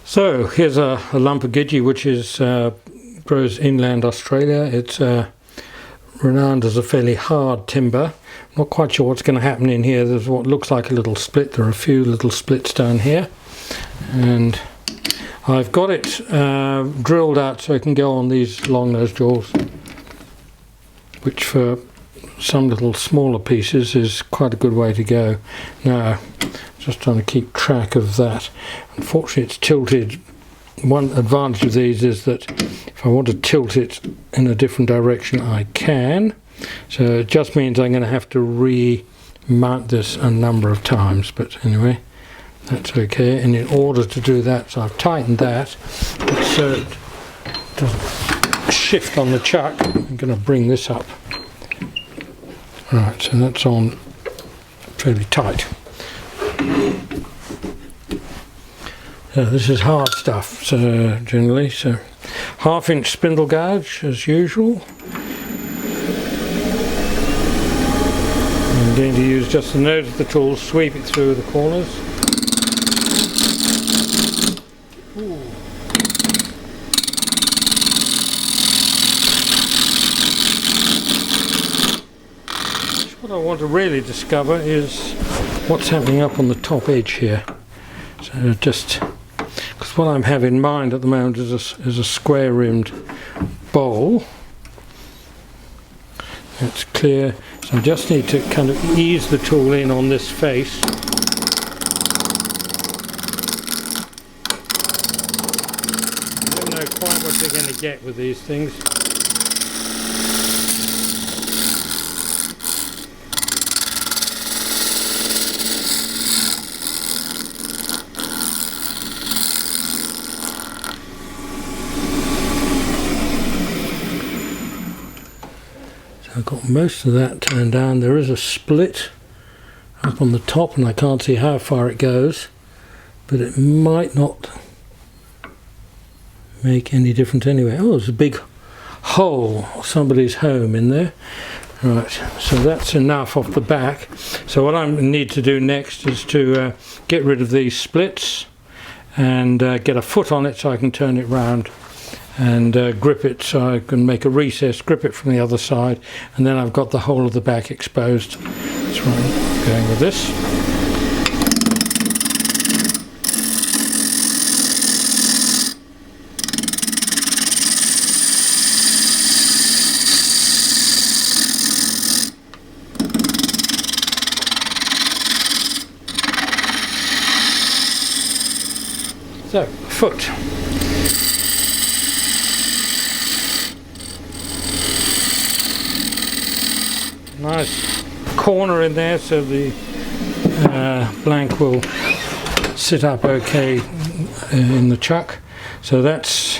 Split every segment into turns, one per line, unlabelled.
So here's a lump of Gidgee which is grows inland Australia. It's renowned as a fairly hard timber. Not quite sure what's going to happen in here. There's what looks like a little split. There are a few little splits down here, and I've got it drilled out so it can go on these long nose jaws, which for some little smaller pieces is quite a good way to go. Now, just trying to keep track of that. Unfortunately, it's tilted. One advantage of these is that if I want to tilt it in a different direction, I can. So it just means I'm going to have to remount this a number of times, but anyway, that's okay. And in order to do that, so I've tightened that so it doesn't shift on the chuck. I'm going to bring this up. Right, so that's on fairly tight. So this is hard stuff, so generally, so 1/2 inch spindle gouge as usual. I'm going to use just the nose of the tool, sweep it through the corners. Ooh. What I want to really discover is what's happening up on the top edge here. So just because what I have in mind at the moment is a square rimmed bowl. That's clear. So I just need to kind of ease the tool in on this face. I don't know quite what you're going to get with these things. I've got most of that turned down. There is a split up on the top and I can't see how far it goes, but it might not make any difference anyway. Oh, there's a big hole, somebody's home in there. Right, so that's enough off the back. So what I need to do next is to get rid of these splits and get a foot on it so I can turn it round and grip it so I can make a recess, grip it from the other side, and then I've got the whole of the back exposed. That's where I'm going with this. So, foot. Nice corner in there so the blank will sit up okay in the chuck. So that's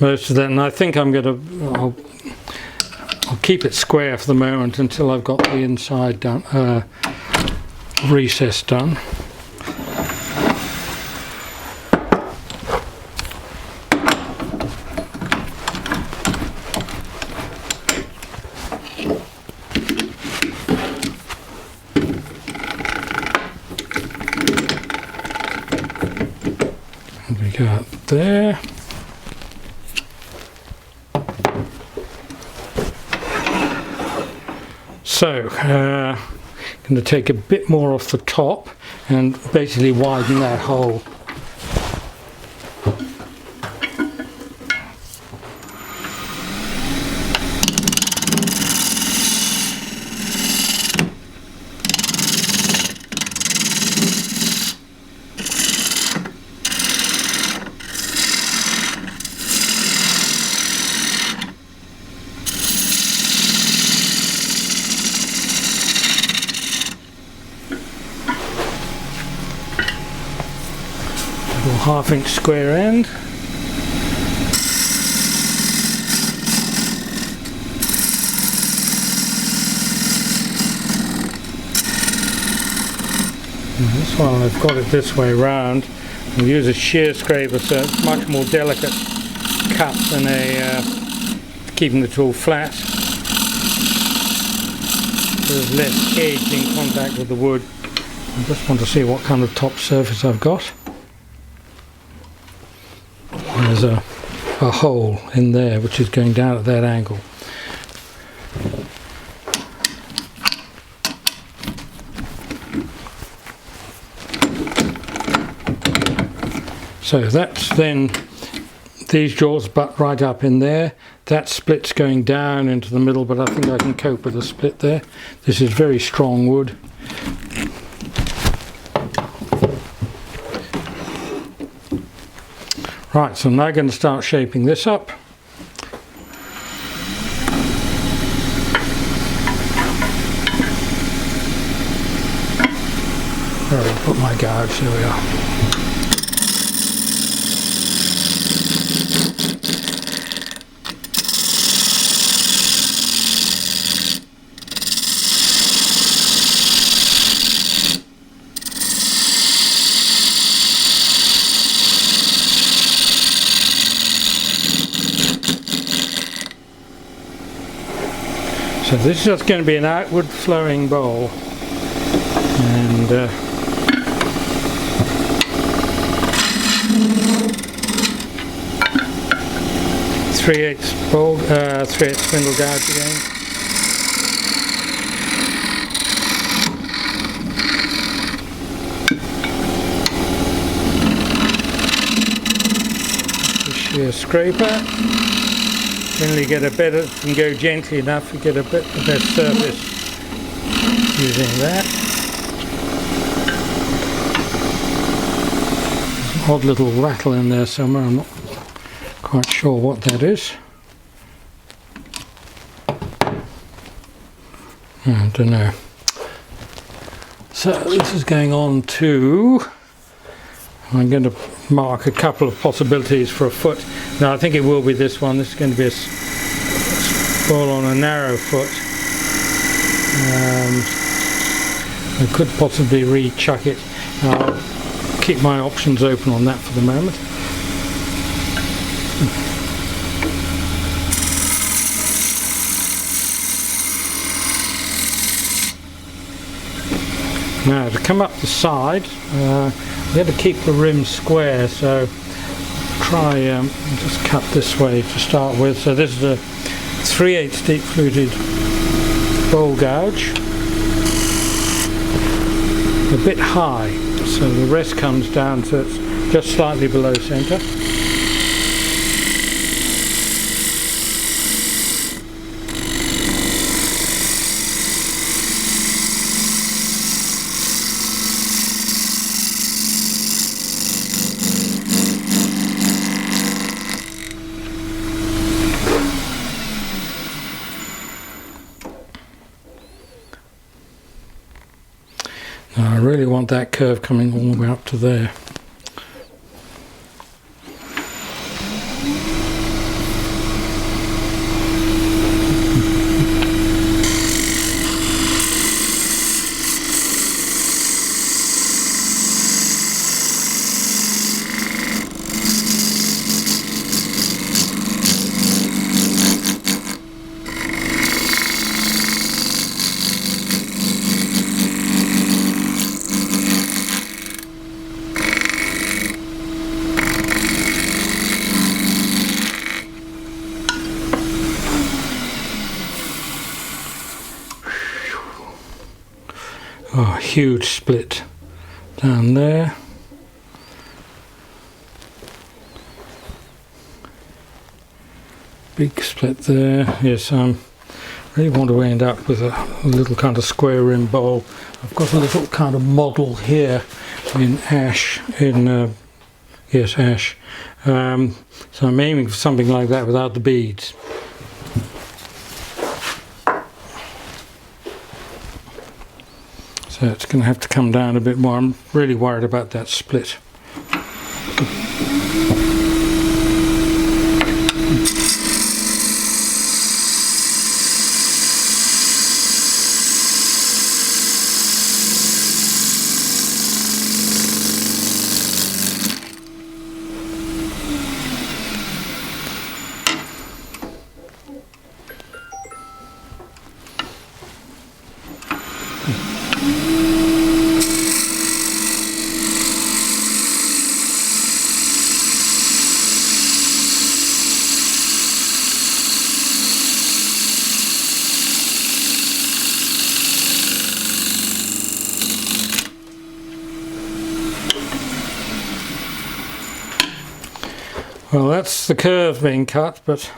most of that, and I think I'll keep it square for the moment until I've got the inside done, recess done. We go up there. So, I'm going to take a bit more off the top and basically widen that hole. Little 1/2 inch square end. And this one I've got it this way round. I'll use a shear scraper so it's much more delicate cut than keeping the tool flat. There's less edge in contact with the wood. I just want to see what kind of top surface I've got. There's a hole in there which is going down at that angle. So that's then, these jaws butt right up in there. That split's going down into the middle, but I think I can cope with a split there. This is very strong wood. Right, so I'm now going to start shaping this up. Where will I put my gouge? Here we are. So this is just going to be an outward flowing bowl, and 3/8 bowl, 3/8 spindle gouge again. The shear scraper. Generally get a better, and go gently enough to get a bit of that surface using that. There's an odd little rattle in there somewhere, I'm not quite sure what that is. I don't know. So this is going on to, I'm going to mark a couple of possibilities for a foot. Now I think it will be this one. This is going to be a spool on a narrow foot. I could possibly re-chuck it. I'll keep my options open on that for the moment. Now to come up the side, I'm going to keep the rim square, so try just cut this way to start with. So this is a 3/8 deep fluted bowl gouge, a bit high, so the rest comes down, so it's just slightly below centre. Now I really want that curve coming all the way up to there. Oh, huge split down there. Big split there. Yes, really want to end up with a little kind of square rim bowl. I've got a little kind of model here in ash, yes, ash. So I'm aiming for something like that without the beads. So it's going to have to come down a bit more. I'm really worried about that split. Well, that's the curve being cut, but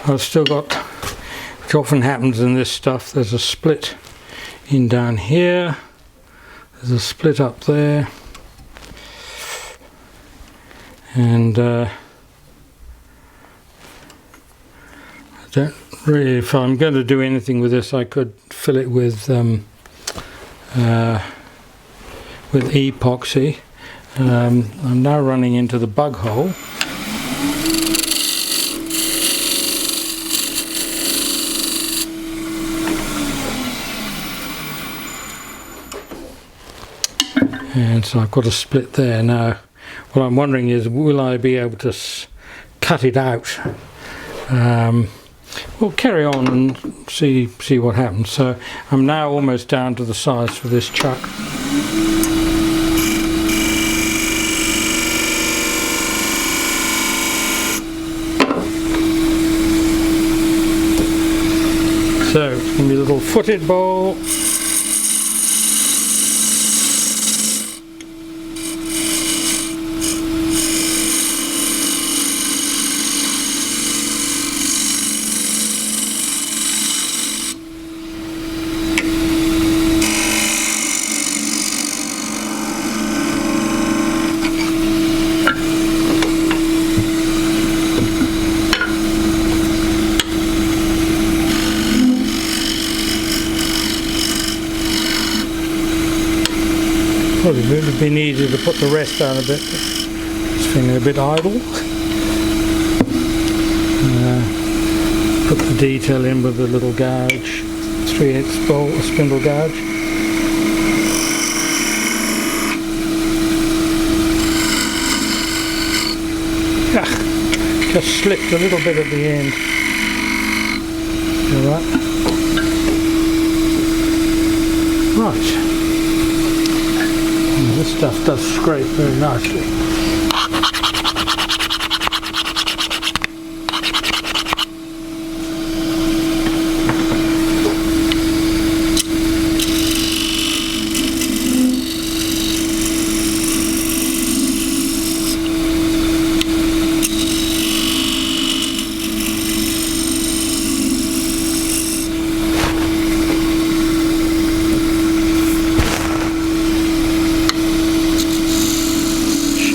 I've still got, which often happens in this stuff, there's a split in down here, there's a split up there, and I don't really, if I'm going to do anything with this, I could fill it with epoxy. I'm now running into the bug hole. And so I've got a split there. Now what I'm wondering is, will I be able to cut it out? We'll carry on and see what happens. So I'm now almost down to the size for this chuck. So it's going to be a little footed bowl. Probably would have been easier to put the rest down a bit, but it's feeling a bit idle. Put the detail in with the little gouge, 3/8 bolt, a spindle gouge. Just slipped a little bit at the end. Right. This stuff does scrape very nicely.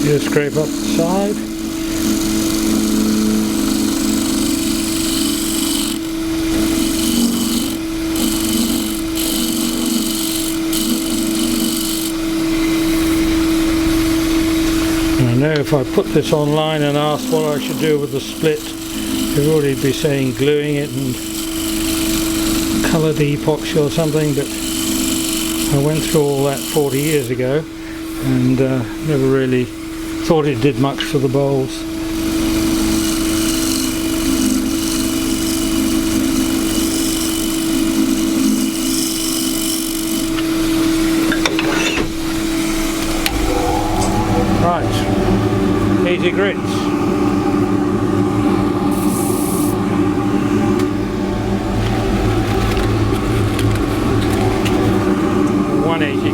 Just scrape up the side. And I know if I put this online and asked what I should do with the split, they'd already be saying gluing it and coloured epoxy or something, but I went through all that 40 years ago and never really thought it did much for the bowls. Right, easy grits.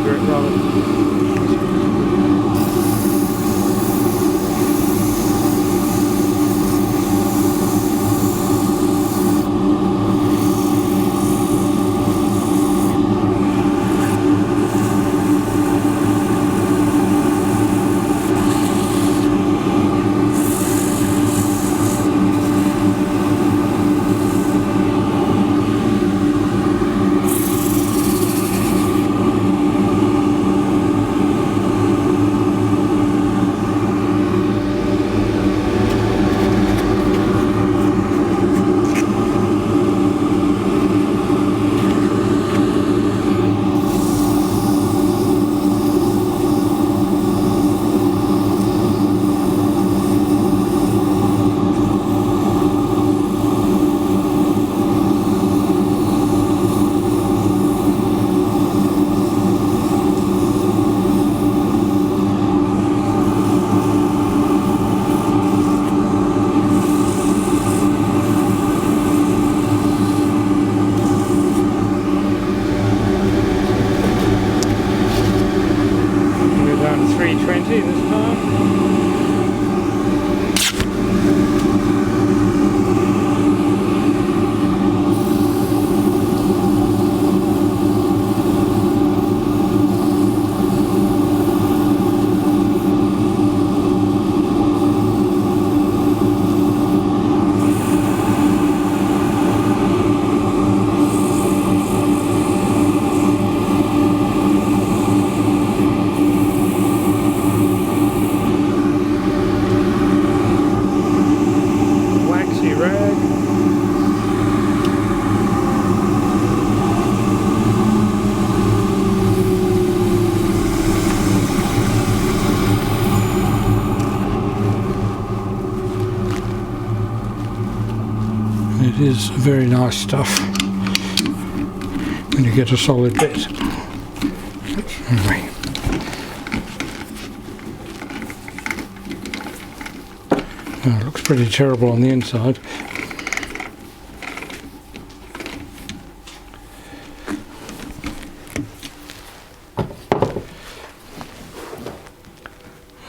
Grit rather. is very nice stuff when you get a solid bit. Anyway. Oh, it looks pretty terrible on the inside.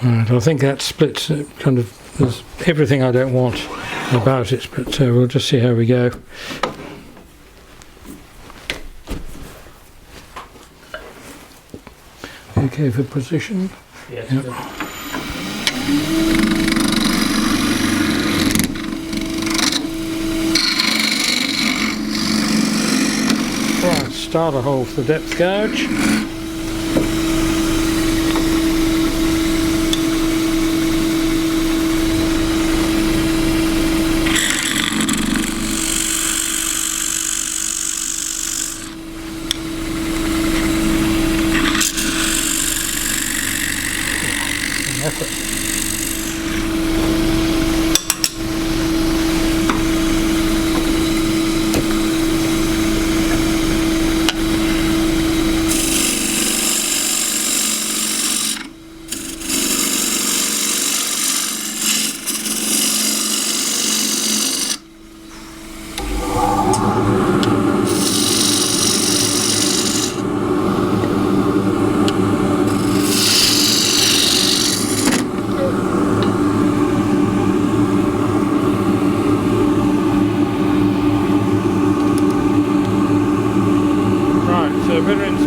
Right, I think that splits it, kind of, there's everything I don't want about it, but we'll just see how we go. Okay for position?
Yes.
Yep. Right, start a hole for the depth gauge.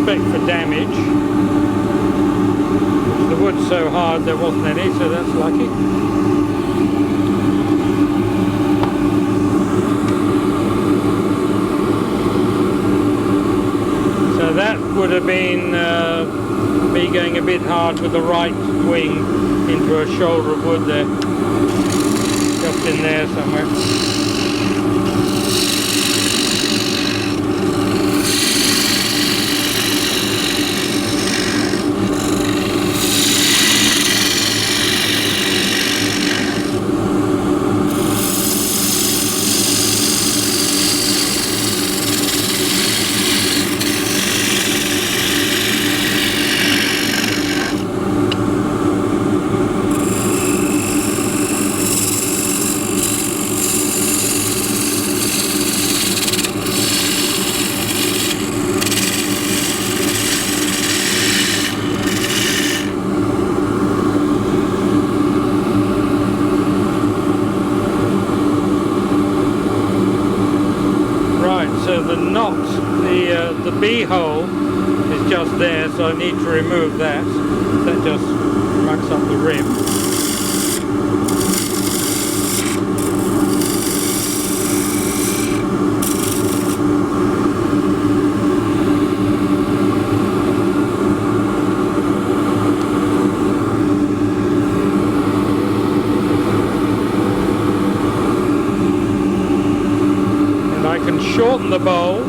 For damage. The wood's so hard there wasn't any, so that's lucky. So that would have been me going a bit hard with the right wing into a shoulder of wood there, just in there somewhere. So the knot, the B hole is just there, so I need to remove that. That just mucks up the rim. Shorten the bowl.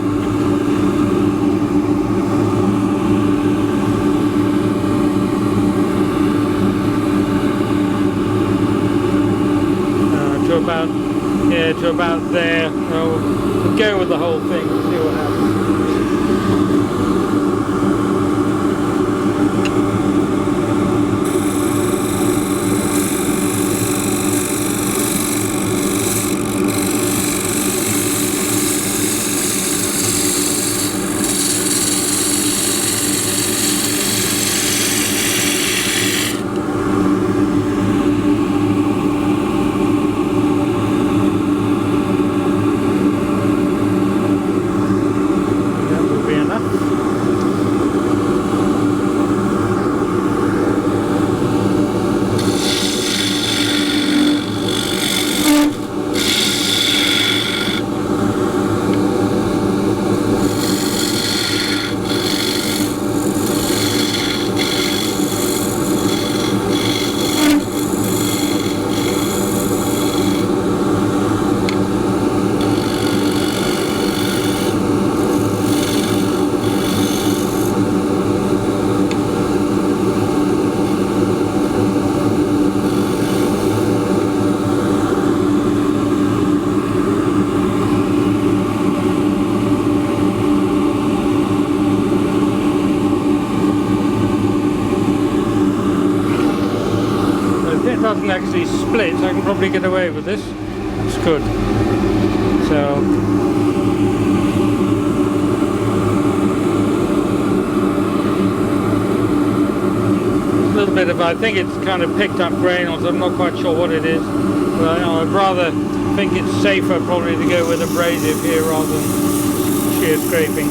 To about there. We'll go with the whole thing and see what happens. split, I can probably get away with this. It's good. So a little bit of, I think it's kind of picked up granules. I'm not quite sure what it is, but I'd rather think it's safer probably to go with abrasive here rather than shear scraping.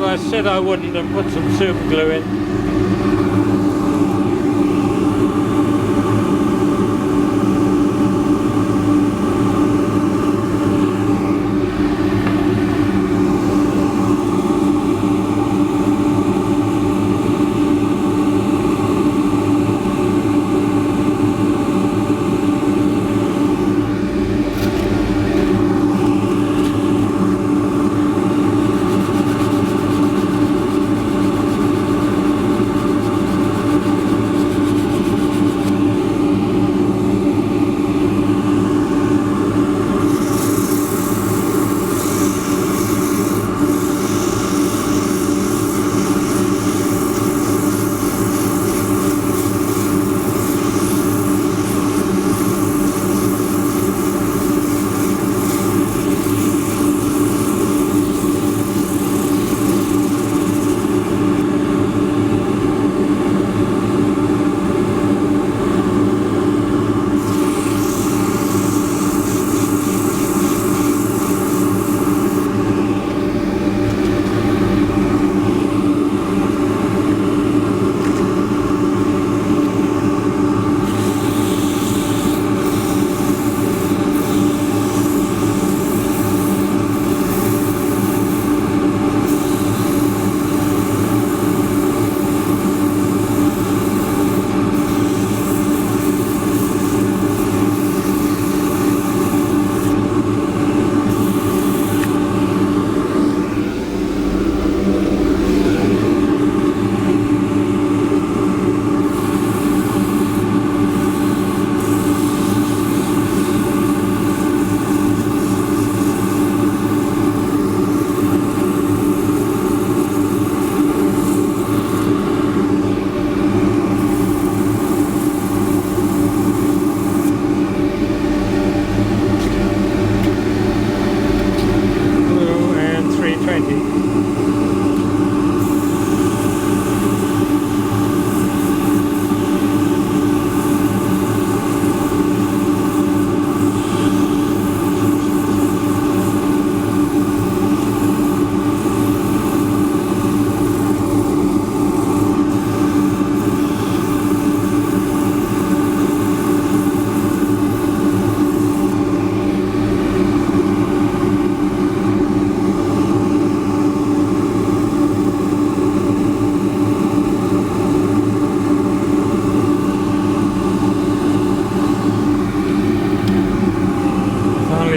I said I wouldn't, and put some super glue in.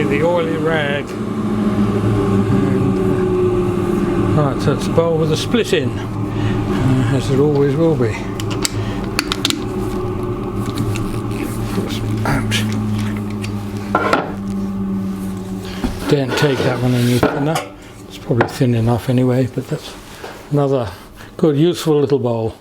The oily rag, and right, so it's a bowl with a split in, as it always will be. Ouch. Don't take that one any thinner, it's probably thin enough anyway, but that's another good useful little bowl.